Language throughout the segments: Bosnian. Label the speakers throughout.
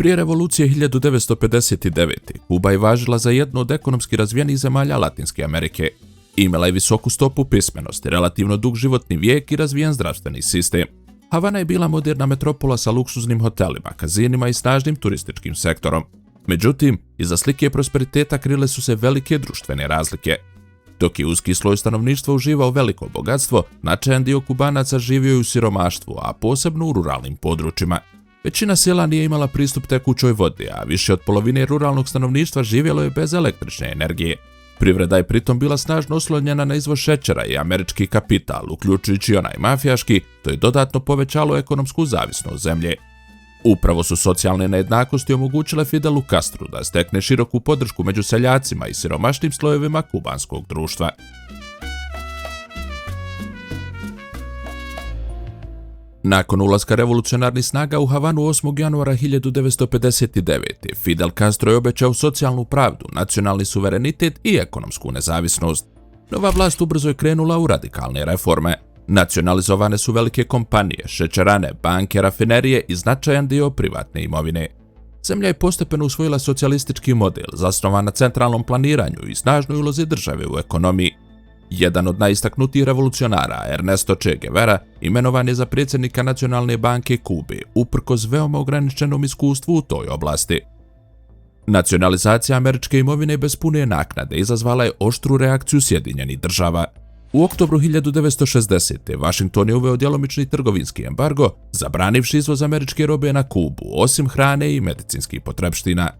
Speaker 1: Prije revolucije 1959. Kuba je važila za jednu od ekonomski razvijenih zemalja Latinske Amerike. Imala je visoku stopu pismenosti, relativno dug životni vijek i razvijen zdravstveni sistem. Havana je bila moderna metropola sa luksuznim hotelima, kazinima i snažnim turističkim sektorom. Međutim, iza slike prosperiteta krile su se velike društvene razlike. Dok je uski sloj stanovništva uživao veliko bogatstvo, značajan dio Kubanaca živio je u siromaštvu, a posebno u ruralnim područjima. Većina sela nije imala pristup tekućoj vodi, a više od polovine ruralnog stanovništva živjelo je bez električne energije. Privreda je pritom bila snažno oslonjena na izvoz šećera i američki kapital, uključujući onaj mafijaški, to je dodatno povećalo ekonomsku zavisnost zemlje. Upravo su socijalne nejednakosti omogućile Fidelu Castru da stekne široku podršku među seljacima i siromašnim slojevima kubanskog društva. Nakon ulaska revolucionarnih snaga u Havanu 8. januara 1959. Fidel Castro je obećao socijalnu pravdu, nacionalni suverenitet i ekonomsku nezavisnost. Nova vlast ubrzo je krenula u radikalne reforme. Nacionalizovane su velike kompanije, šećerane, banke, rafinerije i značajan dio privatne imovine. Zemlja je postepeno usvojila socijalistički model, zasnovan na centralnom planiranju i snažnoj ulozi države u ekonomiji. Jedan od najistaknutijih revolucionara, Ernesto Che Guevara, imenovan je za predsjednika Nacionalne banke Kube, uprkos veoma ograničenom iskustvu u toj oblasti. Nacionalizacija američke imovine bez pune naknade izazvala je oštru reakciju Sjedinjenih država. U oktobru 1960. Washington je uveo djelomični trgovinski embargo, zabranivši izvoz američke robe na Kubu, osim hrane i medicinskih potrepština.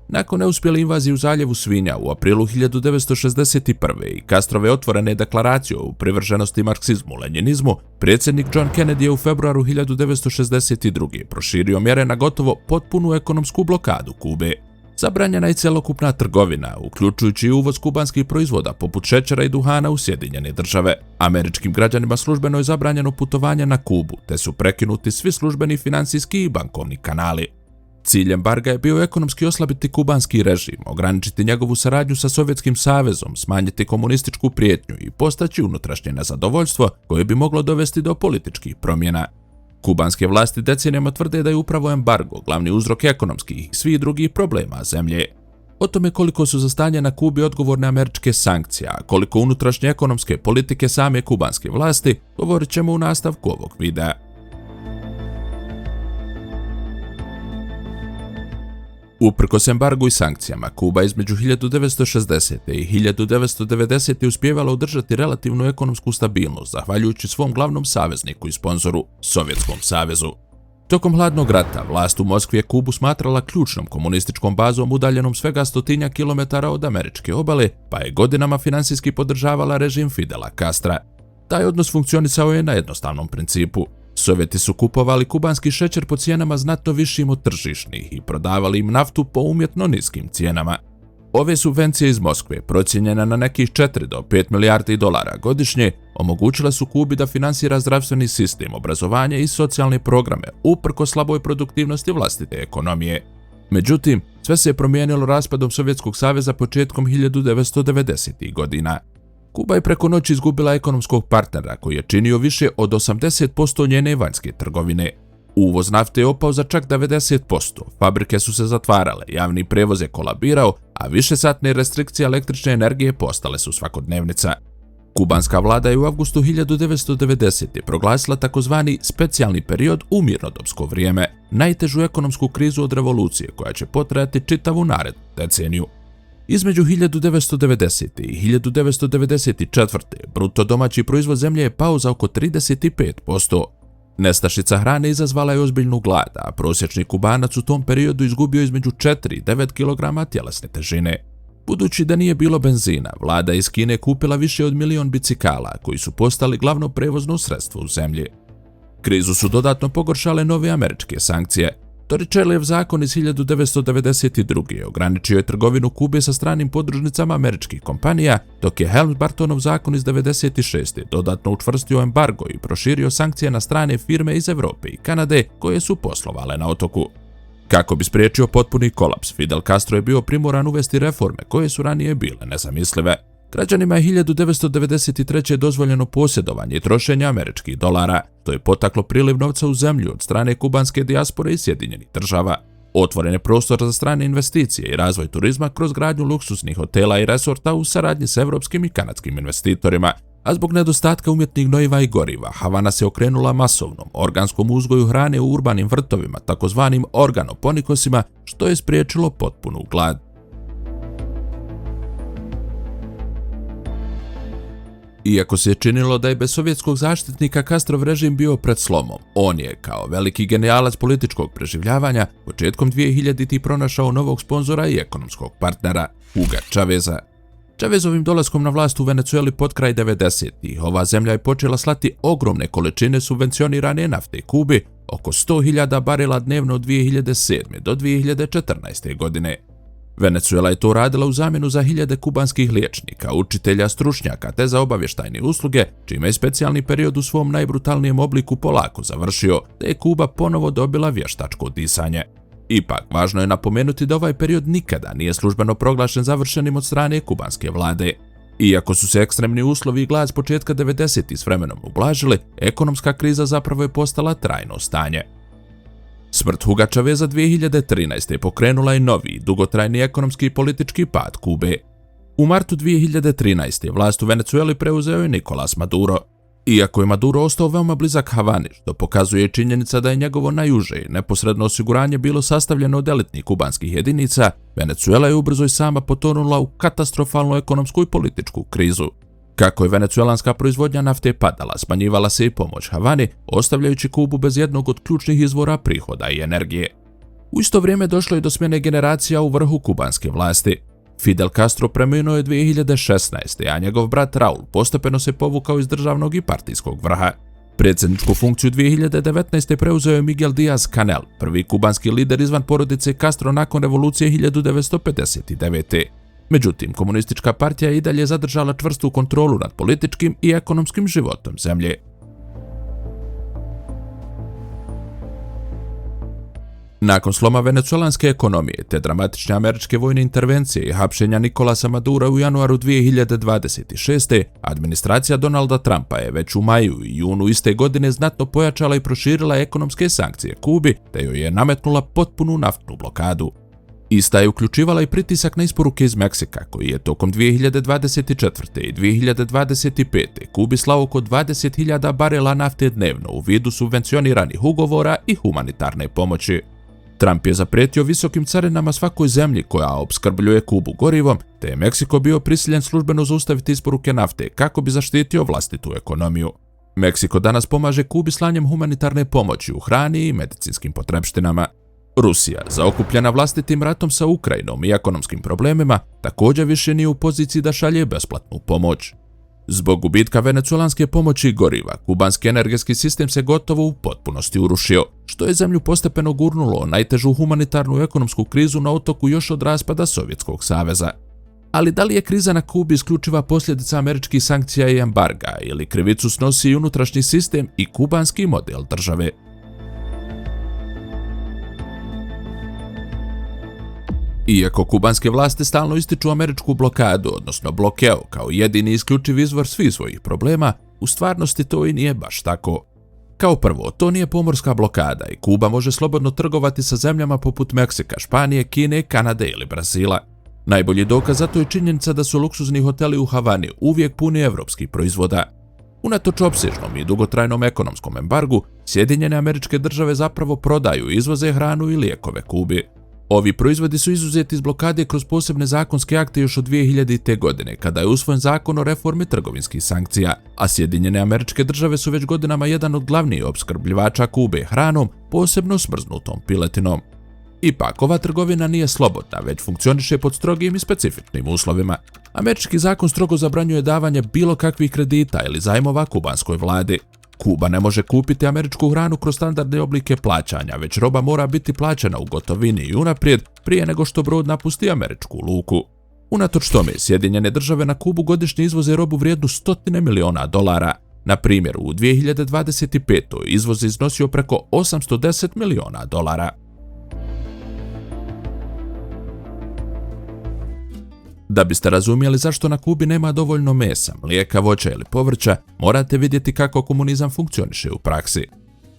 Speaker 1: Nakon neuspjele invazije u zaljevu Svinja u aprilu 1961. i Castrove otvorene deklaracije o privrženosti marksizmu-lenjinizmu, predsjednik John Kennedy je u februaru 1962. proširio mjere na gotovo potpunu ekonomsku blokadu Kube. Zabranjena je cjelokupna trgovina, uključujući i uvoz kubanskih proizvoda poput šećera i duhana u Sjedinjene države. Američkim građanima službeno je zabranjeno putovanje na Kubu, te su prekinuti svi službeni financijski i bankovni kanali. Cilj embarga je bio ekonomski oslabiti kubanski režim, ograničiti njegovu saradnju sa Sovjetskim savezom, smanjiti komunističku prijetnju i postaći unutrašnje nezadovoljstvo koje bi moglo dovesti do političkih promjena. Kubanske vlasti decenijama tvrde da je upravo embargo glavni uzrok ekonomskih i svih drugih problema zemlje. O tome koliko su za stanje na Kubi odgovorne američke sankcije, a koliko unutrašnje ekonomske politike same kubanske vlasti, govorit ćemo u nastavku ovog videa. Uprkos embargu i sankcijama, Kuba između 1960. i 1990. uspijevala održati relativnu ekonomsku stabilnost, zahvaljujući svom glavnom savezniku i sponzoru, Sovjetskom savezu. Tokom hladnog rata, vlast u Moskvi je Kubu smatrala ključnom komunističkom bazom udaljenom svega 100 kilometara od američke obale, pa je godinama finansijski podržavala režim Fidela Castra. Taj odnos funkcionisao je na jednostavnom principu. Sovjeti su kupovali kubanski šećer po cijenama znatno višim od tržišnih i prodavali im naftu po umjetno niskim cijenama. Ove subvencije iz Moskve, procijenjene na nekih 4 do 5 milijardi dolara godišnje, omogućile su Kubi da finansira zdravstveni sistem, obrazovanje i socijalne programe, uprkos slaboj produktivnosti vlastite ekonomije. Međutim, sve se je promijenilo raspadom Sovjetskog saveza početkom 1990. godina. Kuba je preko noći izgubila ekonomskog partnera koji je činio više od 80% njene vanjske trgovine. Uvoz nafte je opao za čak 90%, fabrike su se zatvarale, javni prevoz je kolabirao, a višesatne restrikcije električne energije postale su svakodnevnica. Kubanska vlada je u avgustu 1990. proglasila takozvani specijalni period u mirnodopsko vrijeme, najtežu ekonomsku krizu od revolucije koja će potrajati čitavu narednu deceniju. Između 1990. i 1994. bruto domaći proizvod zemlje je pao za oko 35%. Nestašica hrane izazvala je ozbiljnu glad, a prosječni Kubanac u tom periodu izgubio između 4 i 9 kg tjelesne težine. Budući da nije bilo benzina, vlada iz Kine kupila više od 1 milion bicikala, koji su postali glavno prevozno sredstvo u zemlji. Krizu su dodatno pogoršale nove američke sankcije. Torricellijev zakon iz 1992. ograničio je trgovinu Kube sa stranim podružnicama američkih kompanija, dok je Helms-Burtonov zakon iz 1996. dodatno učvrstio embargo i proširio sankcije na strane firme iz Europe i Kanade koje su poslovale na otoku. Kako bi spriječio potpuni kolaps, Fidel Castro je bio primoran uvesti reforme koje su ranije bile nezamislive. Građanima je 1993. dozvoljeno posjedovanje i trošenje američkih dolara. To je potaklo priliv novca u zemlju od strane kubanske dijaspore i Sjedinjenih država. Otvoren je prostor za strane investicije i razvoj turizma kroz gradnju luksuznih hotela i resorta u saradnji s evropskim i kanadskim investitorima, a zbog nedostatka umjetnih gnojiva i goriva, Havana se okrenula masovnom organskom uzgoju hrane u urbanim vrtovima, takozvanim organoponikosima, što je spriječilo potpunu glad. Iako se je činilo da je bez sovjetskog zaštitnika Castrov režim bio pred slomom, on je, kao veliki genijalac političkog preživljavanja, početkom 2000-ih pronašao novog sponzora i ekonomskog partnera, Huga Chaveza. Chavezovim dolaskom na vlast u Venezueli pod kraj 90-ih, ova zemlja je počela slati ogromne količine subvencionirane nafte Kubi, oko 100.000 barela dnevno od 2007. do 2014. godine. Venezuela je to radila u zamjenu za hiljade kubanskih liječnika, učitelja, stručnjaka te za obavještajne usluge, čime je specijalni period u svom najbrutalnijem obliku polako završio, te je Kuba ponovo dobila vještačko disanje. Ipak, važno je napomenuti da ovaj period nikada nije službeno proglašen završenim od strane kubanske vlade. Iako su se ekstremni uslovi i glad s početka 90-ih s vremenom ublažili, ekonomska kriza zapravo je postala trajno stanje. Smrt Huga Chaveza 2013. pokrenula je novi, dugotrajni ekonomski i politički pad Kube. U martu 2013. vlast u Venezueli preuzeo je Nicolás Maduro. Iako je Maduro ostao veoma blizak Havani, što pokazuje činjenica da je njegovo najuže i neposredno osiguranje bilo sastavljeno od elitnih kubanskih jedinica, Venezuela je ubrzo i sama potonula u katastrofalnu ekonomsku i političku krizu. Kako je venecuelanska proizvodnja nafte padala, smanjivala se i pomoć Havani, ostavljajući Kubu bez jednog od ključnih izvora prihoda i energije. U isto vrijeme došlo je do smjene generacija u vrhu kubanske vlasti. Fidel Castro preminuo je 2016. a njegov brat Raul postepeno se povukao iz državnog i partijskog vrha. Predsjedničku funkciju 2019. preuzeo je Miguel Díaz-Canel, prvi kubanski lider izvan porodice Castro nakon revolucije 1959. Međutim, komunistička partija je i dalje zadržala čvrstu kontrolu nad političkim i ekonomskim životom zemlje. Nakon sloma venecuelanske ekonomije te dramatične američke vojne intervencije i hapšenja Nicolasa Madura u januaru 2026. administracija Donalda Trumpa je već u maju i junu iste godine znatno pojačala i proširila ekonomske sankcije Kubi te joj je nametnula potpunu naftnu blokadu. Ista je uključivala i pritisak na isporuke iz Meksika, koji je tokom 2024. i 2025. Kubi slao oko 20.000 barela nafte dnevno u vidu subvencioniranih ugovora i humanitarne pomoći. Trump je zaprijetio visokim carinama svakoj zemlji koja opskrbljuje Kubu gorivom, te je Meksiko bio prisiljen službeno zaustaviti isporuke nafte kako bi zaštitio vlastitu ekonomiju. Meksiko danas pomaže Kubi slanjem humanitarne pomoći u hrani i medicinskim potrepštinama. Rusija, zaokupljena vlastitim ratom sa Ukrajinom i ekonomskim problemima, također više nije u poziciji da šalje besplatnu pomoć. Zbog gubitka venecuelanske pomoći i goriva, kubanski energetski sistem se gotovo u potpunosti urušio, što je zemlju postepeno gurnulo najtežu humanitarnu i ekonomsku krizu na otoku još od raspada Sovjetskog saveza. Ali da li je kriza na Kubi isključiva posljedica američkih sankcija i embarga ili krivicu snosi i unutrašnji sistem i kubanski model države? Iako kubanske vlasti stalno ističu američku blokadu, odnosno blokeo, kao jedini isključiv izvor svih svojih problema, u stvarnosti to i nije baš tako. Kao prvo, to nije pomorska blokada i Kuba može slobodno trgovati sa zemljama poput Meksika, Španije, Kine, Kanade ili Brazila. Najbolji dokaz za to je činjenica da su luksuzni hoteli u Havani uvijek puni evropskih proizvoda. Unatoč opsežnom i dugotrajnom ekonomskom embargu, Sjedinjene Američke Države zapravo prodaju i izvoze hranu i lijekove Kubi. Ovi proizvodi su izuzeti iz blokade kroz posebne zakonske akte još od 2000. godine, kada je usvojen zakon o reformi trgovinskih sankcija, a Sjedinjene Američke Države su već godinama jedan od glavnijih opskrbljivača Kube hranom, posebno smrznutom piletinom. Ipak, ova trgovina nije slobodna, već funkcioniše pod strogim i specifičnim uslovima. Američki zakon strogo zabranjuje davanje bilo kakvih kredita ili zajmova kubanskoj vladi. Kuba ne može kupiti američku hranu kroz standardne oblike plaćanja, već roba mora biti plaćena u gotovini i unaprijed prije nego što brod napusti američku luku. Unatoč tome, Sjedinjene Države na Kubu godišnje izvoze robu vrijednu $100 miliona. Na primjer, u 2025. izvoz je iznosio preko $810 miliona. Da biste razumjeli zašto na Kubi nema dovoljno mesa, mlijeka, voća ili povrća, morate vidjeti kako komunizam funkcioniše u praksi.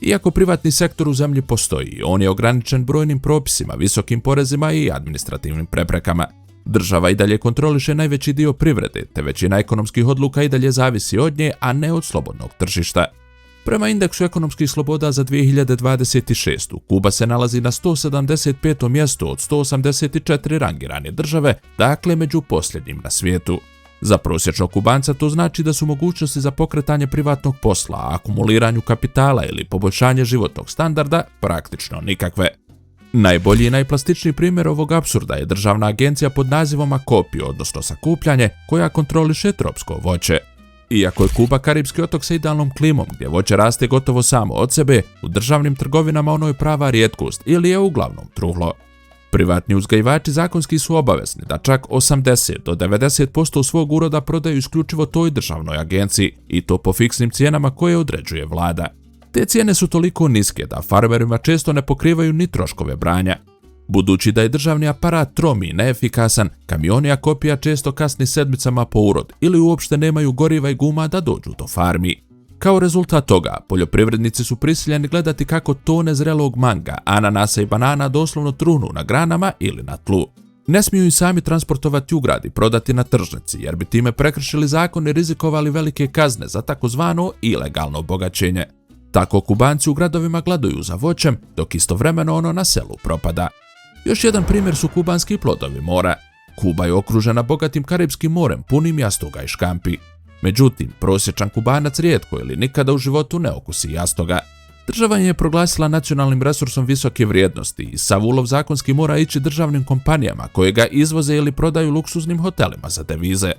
Speaker 1: Iako privatni sektor u zemlji postoji, on je ograničen brojnim propisima, visokim porezima i administrativnim preprekama. Država i dalje kontroliše najveći dio privrede, te većina ekonomskih odluka i dalje zavisi od nje, a ne od slobodnog tržišta. Prema indeksu ekonomskih sloboda za 2026. Kuba se nalazi na 175. mjestu od 184 rangirane države, dakle među posljednjim na svijetu. Za prosječnog Kubanca to znači da su mogućnosti za pokretanje privatnog posla, akumuliranju kapitala ili poboljšanje životnog standarda praktično nikakve. Najbolji i najplastičniji primjer ovog apsurda je državna agencija pod nazivom AKOPI, odnosno sakupljanje, koja kontroliše tropsko voće. Iako je Kuba karipski otok sa idealnom klimom gdje voće raste gotovo samo od sebe, u državnim trgovinama ono je prava rijetkost ili je uglavnom truhlo. Privatni uzgajivači zakonski su obavezni da čak 80 do 90% svog uroda prodaju isključivo toj državnoj agenciji i to po fiksnim cijenama koje određuje vlada. Te cijene su toliko niske da farmerima često ne pokrivaju ni troškove branja. Budući da je državni aparat trom i neefikasan, kamioni AKOPI-a često kasni sedmicama po urod ili uopšte nemaju goriva i guma da dođu do farmi. Kao rezultat toga, poljoprivrednici su prisiljeni gledati kako tone zrelog manga, ananasa i banana doslovno truhnu na granama ili na tlu. Ne smiju i sami transportovati u grad i prodati na tržnici, jer bi time prekršili zakon i rizikovali velike kazne za takozvano ilegalno bogaćenje. Tako Kubanci u gradovima gladuju za voćem, dok istovremeno ono na selu propada. Još jedan primjer su kubanski plodovi mora. Kuba je okružena bogatim Karipskim morem punim jastoga i škampi. Međutim, prosječan Kubanac rijetko ili nikada u životu ne okusi jastoga. Država je proglasila nacionalnim resursom visoke vrijednosti i sav ulov zakonski mora ići državnim kompanijama koje ga izvoze ili prodaju luksuznim hotelima za devize.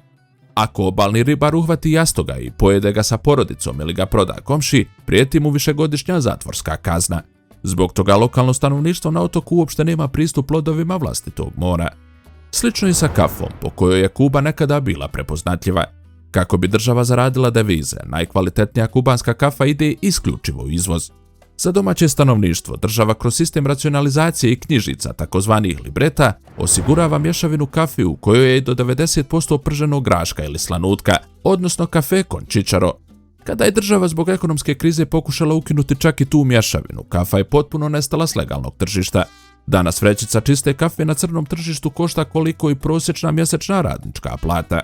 Speaker 1: Ako obalni ribar uhvati jastoga i pojede ga sa porodicom ili ga proda komši, prijeti mu višegodišnja zatvorska kazna. Zbog toga lokalno stanovništvo na otoku uopšte nema pristup plodovima vlastitog mora. Slično i sa kafom, po kojoj je Kuba nekada bila prepoznatljiva. Kako bi država zaradila devize, najkvalitetnija kubanska kafa ide isključivo u izvoz. Za domaće stanovništvo država kroz sistem racionalizacije i knjižica, takozvanih libreta, osigurava mješavinu kafe u kojoj je do 90% prženog graška ili slanutka, odnosno kafe con čičaro. Kada je država zbog ekonomske krize pokušala ukinuti čak i tu mješavinu, kafa je potpuno nestala s legalnog tržišta. Danas vrećica čiste kafe na crnom tržištu košta koliko i prosječna mjesečna radnička plata.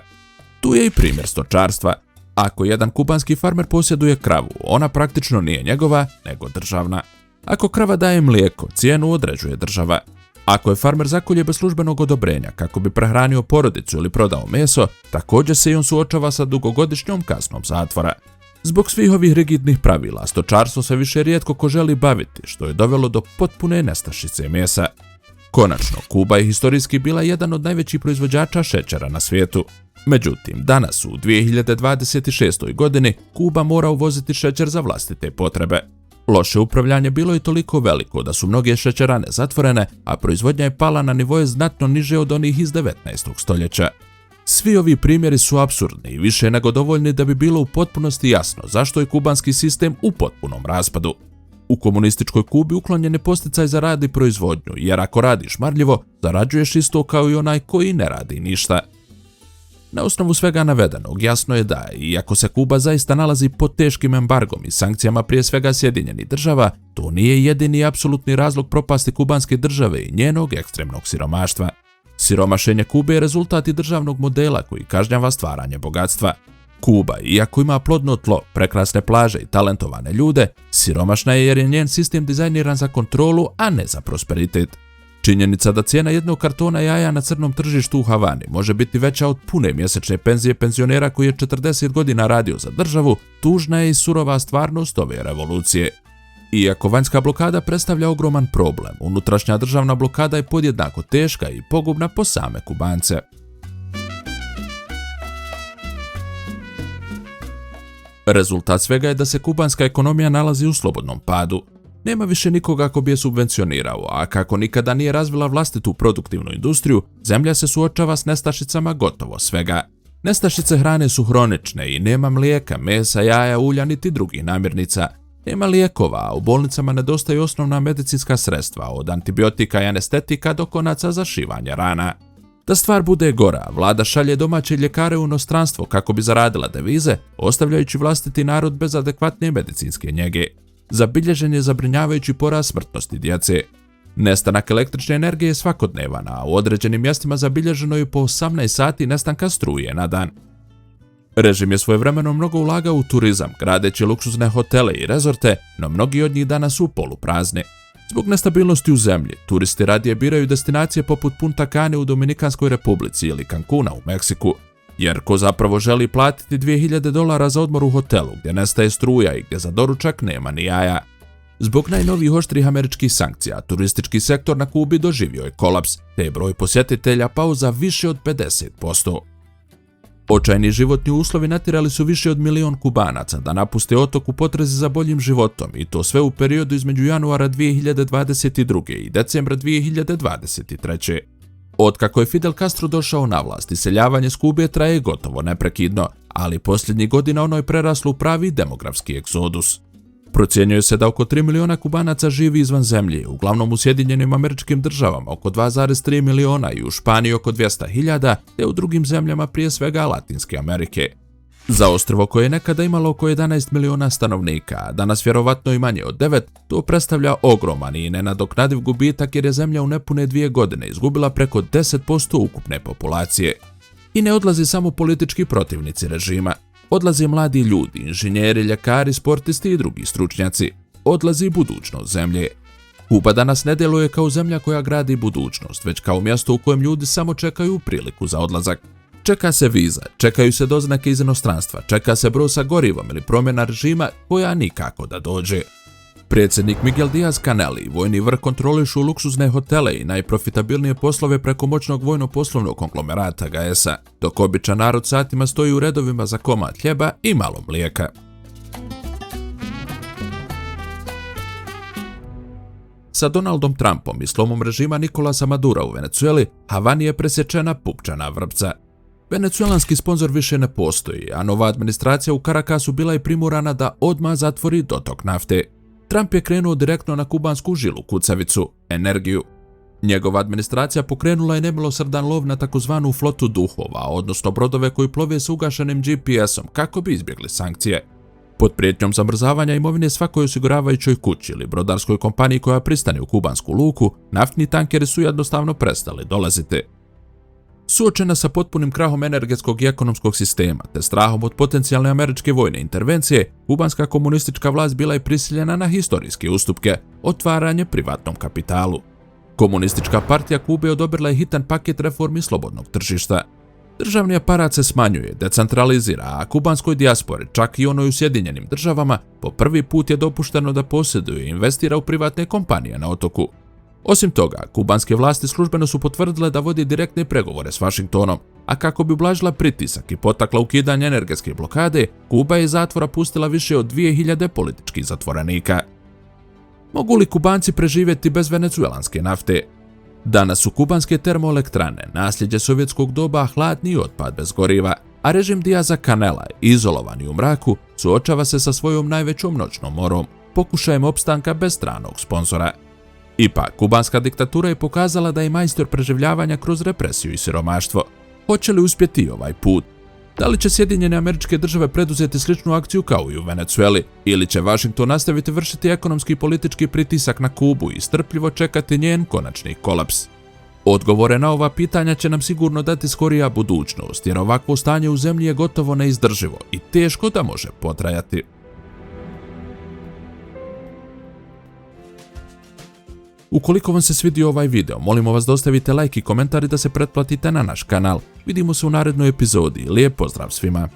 Speaker 1: Tu je i primjer stočarstva. Ako jedan kubanski farmer posjeduje kravu, ona praktično nije njegova, nego državna. Ako krava daje mlijeko, cijenu određuje država. Ako je farmer zakolje bez službenog odobrenja kako bi prehranio porodicu ili prodao meso, također se i on suočava sa dugogodišnjom kaznom zatvora. Zbog svih ovih rigidnih pravila, stočarstvo se više rijetko ko želi baviti, što je dovelo do potpune nestašice mesa. Konačno, Kuba je historijski bila jedan od najvećih proizvođača šećera na svijetu. Međutim, danas u 2026. godini Kuba mora uvoziti šećer za vlastite potrebe. Loše upravljanje bilo je toliko veliko da su mnoge šećerane zatvorene, a proizvodnja je pala na nivoje znatno niže od onih iz 19. stoljeća. Svi ovi primjeri su apsurdni i više nego dovoljni da bi bilo u potpunosti jasno zašto je kubanski sistem u potpunom raspadu. U komunističkoj Kubi uklonjen je posticaj za rad i proizvodnju, jer ako radiš marljivo, zarađuješ isto kao i onaj koji ne radi ništa. Na osnovu svega navedenog jasno je da, iako se Kuba zaista nalazi pod teškim embargom i sankcijama prije svega Sjedinjenih država, to nije jedini apsolutni razlog propasti kubanske države i njenog ekstremnog siromaštva. Siromašenje Kube je rezultat i državnog modela koji kažnjava stvaranje bogatstva. Kuba, iako ima plodno tlo, prekrasne plaže i talentovane ljude, siromašna je jer je njen sistem dizajniran za kontrolu, a ne za prosperitet. Činjenica da cijena jednog kartona jaja na crnom tržištu u Havani može biti veća od pune mjesečne penzije penzionera koji je 40 godina radio za državu, tužna je i surova stvarnost ove revolucije. Iako vanjska blokada predstavlja ogroman problem, unutrašnja državna blokada je podjednako teška i pogubna po same Kubance. Rezultat svega je da se kubanska ekonomija nalazi u slobodnom padu. Nema više nikoga ko bi je subvencionirao, a kako nikada nije razvila vlastitu produktivnu industriju, zemlja se suočava s nestašicama gotovo svega. Nestašice hrane su hronične i nema mlijeka, mesa, jaja, ulja niti drugih namirnica. Nema lijekova, a u bolnicama nedostaju osnovna medicinska sredstva, od antibiotika i anestetika do konaca za šivanje rana. Da stvar bude gora, vlada šalje domaće ljekare u inostranstvo kako bi zaradila devize, ostavljajući vlastiti narod bez adekvatne medicinske njege. zabilježen je zabrinjavajući porast smrtnosti djece. Nestanak električne energije je svakodnevan, a u određenim mjestima zabilježeno je po 18 sati nestanka struje na dan. Režim je svojevremeno mnogo ulagao u turizam, gradeći luksuzne hotele i rezorte, no mnogi od njih danas su poluprazni. Zbog nestabilnosti u zemlji, turisti radije biraju destinacije poput Punta Cane u Dominikanskoj Republici ili Cancuna u Meksiku, jer ko zapravo želi platiti $2000 za odmor u hotelu gdje nestaje struja i gdje za doručak nema ni jaja. Zbog najnovijih oštrih američkih sankcija, turistički sektor na Kubi doživio je kolaps, te je broj posjetitelja pao za više od 50%. Očajni životni uslovi natjerali su više od 1 milion Kubanaca da napuste otok u potrazi za boljim životom, i to sve u periodu između januara 2022. i decembra 2023. Otkako je Fidel Castro došao na vlast, iseljavanje s Kube traje gotovo neprekidno, ali posljednjih godina ono je preraslo u pravi demografski egzodus. Procjenjuje se da oko 3 miliona Kubanaca živi izvan zemlje, uglavnom u Sjedinjenim Američkim Državama oko 2,3 miliona i u Španiji oko 200.000, te u drugim zemljama prije svega Latinske Amerike. Za ostrvo koje je nekada imalo oko 11 miliona stanovnika, a danas vjerovatno i manje od 9, to predstavlja ogroman i nenadoknadiv gubitak jer je zemlja u nepune 2 godine izgubila preko 10% ukupne populacije. I ne odlazi samo politički protivnici režima. Odlaze mladi ljudi, inženjeri, ljekari, sportisti i drugi stručnjaci. Odlazi budućnost zemlje. Kuba danas ne djeluje kao zemlja koja gradi budućnost, već kao mjesto u kojem ljudi samo čekaju priliku za odlazak. Čeka se viza, čekaju se doznake iz inostranstva, čeka se brod sa gorivom ili promjena režima koja nikako da dođe. Predsjednik Miguel Díaz-Canel i vojni vrh kontrolišu luksuzne hotele i najprofitabilnije poslove preko moćnog vojno-poslovnog konglomerata GAES-a, dok običan narod satima stoji u redovima za komad hljeba i malo mlijeka. Sa Donaldom Trumpom i slomom režima Nicolasa Madura u Venezueli, Havani je presječena pupčana vrpca. Venecuelanski sponzor više ne postoji, a nova administracija u Caracasu bila je primorana da odmah zatvori dotok nafte. Trump je krenuo direktno na kubansku žilu kucavicu, energiju. Njegova administracija pokrenula je nemilosrdan lov na takozvanu flotu duhova, odnosno brodove koji plove s ugašenim GPS-om kako bi izbjegli sankcije. Pod prijetnjom zamrzavanja imovine svakoj osiguravajućoj kući ili brodarskoj kompaniji koja pristane u kubansku luku, naftni tankeri su jednostavno prestali dolaziti. Suočena sa potpunim krahom energetskog i ekonomskog sistema te strahom od potencijalne američke vojne intervencije, kubanska komunistička vlast bila je prisiljena na historijske ustupke, otvaranje privatnom kapitalu. Komunistička partija Kube odobrila je hitan paket reformi slobodnog tržišta. Državni aparat se smanjuje, decentralizira, a kubanskoj dijaspori, čak i onoj u Sjedinjenim Državama, po prvi put je dopušteno da posjeduje i investira u privatne kompanije na otoku. Osim toga, kubanske vlasti službeno su potvrdile da vodi direktne pregovore s Vašingtonom, a kako bi ublažila pritisak i potakla ukidanje energetske blokade, Kuba je iz zatvora pustila više od 2000 političkih zatvorenika. Mogu li Kubanci preživjeti bez venecuelanske nafte? Danas su kubanske termoelektrane nasljeđe sovjetskog doba, hladni otpad bez goriva, a režim Díaza-Canela, izolovan i u mraku, suočava se sa svojom najvećom noćnom morom, pokušajem opstanka bez stranog sponzora. Ipak, kubanska diktatura je pokazala da je majstor preživljavanja kroz represiju i siromaštvo. Hoće li uspjeti ovaj put? Da li će Sjedinjene Američke Države preduzeti sličnu akciju kao i u Venezueli, ili će Washington nastaviti vršiti ekonomski i politički pritisak na Kubu i strpljivo čekati njen konačni kolaps? Odgovore na ova pitanja će nam sigurno dati skorija budućnost, jer ovakvo stanje u zemlji je gotovo neizdrživo i teško da može potrajati. Ukoliko vam se svidio ovaj video, molimo vas da ostavite like i komentar i da se pretplatite na naš kanal. Vidimo se u narednoj epizodi. Lijep pozdrav svima!